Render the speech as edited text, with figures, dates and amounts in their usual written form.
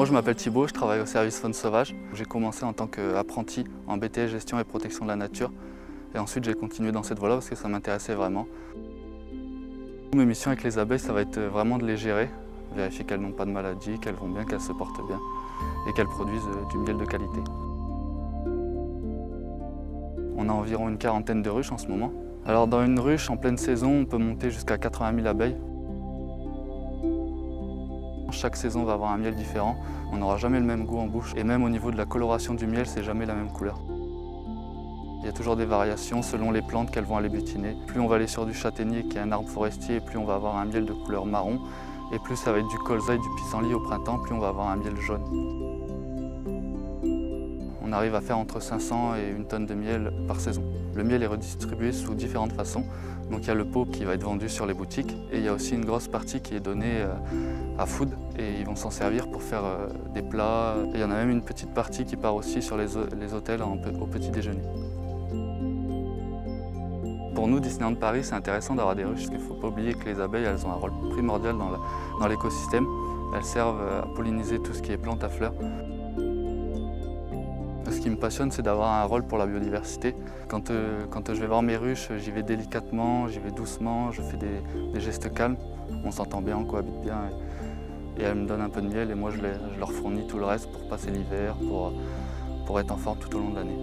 Moi je m'appelle Thibaut, je travaille au service faune sauvage. J'ai commencé en tant qu'apprenti en BTS gestion et protection de la nature. Et ensuite j'ai continué dans cette voie-là parce que ça m'intéressait vraiment. Mes missions avec les abeilles, ça va être vraiment de les gérer, vérifier qu'elles n'ont pas de maladie, qu'elles vont bien, qu'elles se portent bien et qu'elles produisent du miel de qualité. On a environ une quarantaine de ruches en ce moment. Alors dans une ruche, en pleine saison, on peut monter jusqu'à 80 000 abeilles. Chaque saison va avoir un miel différent, on n'aura jamais le même goût en bouche et même au niveau de la coloration du miel, c'est jamais la même couleur. Il y a toujours des variations selon les plantes qu'elles vont aller butiner. Plus on va aller sur du châtaignier qui est un arbre forestier, plus on va avoir un miel de couleur marron et plus ça va être du colza et du pissenlit au printemps, plus on va avoir un miel jaune. On arrive à faire entre 500 et 1 tonne de miel par saison. Le miel est redistribué sous différentes façons. Donc il y a le pot qui va être vendu sur les boutiques et il y a aussi une grosse partie qui est donnée à Food et ils vont s'en servir pour faire des plats. Et il y en a même une petite partie qui part aussi sur les hôtels au petit déjeuner. Pour nous, Disneyland Paris, c'est intéressant d'avoir des ruches parce qu'il ne faut pas oublier que les abeilles, elles ont un rôle primordial dans l'écosystème. Elles servent à polliniser tout ce qui est plantes à fleurs. Ce qui me passionne, c'est d'avoir un rôle pour la biodiversité. Quand je vais voir mes ruches, j'y vais délicatement, j'y vais doucement, je fais des gestes calmes. On s'entend bien, on cohabite bien. Et elles me donnent un peu de miel et moi je leur fournis tout le reste pour passer l'hiver, pour être en forme tout au long de l'année.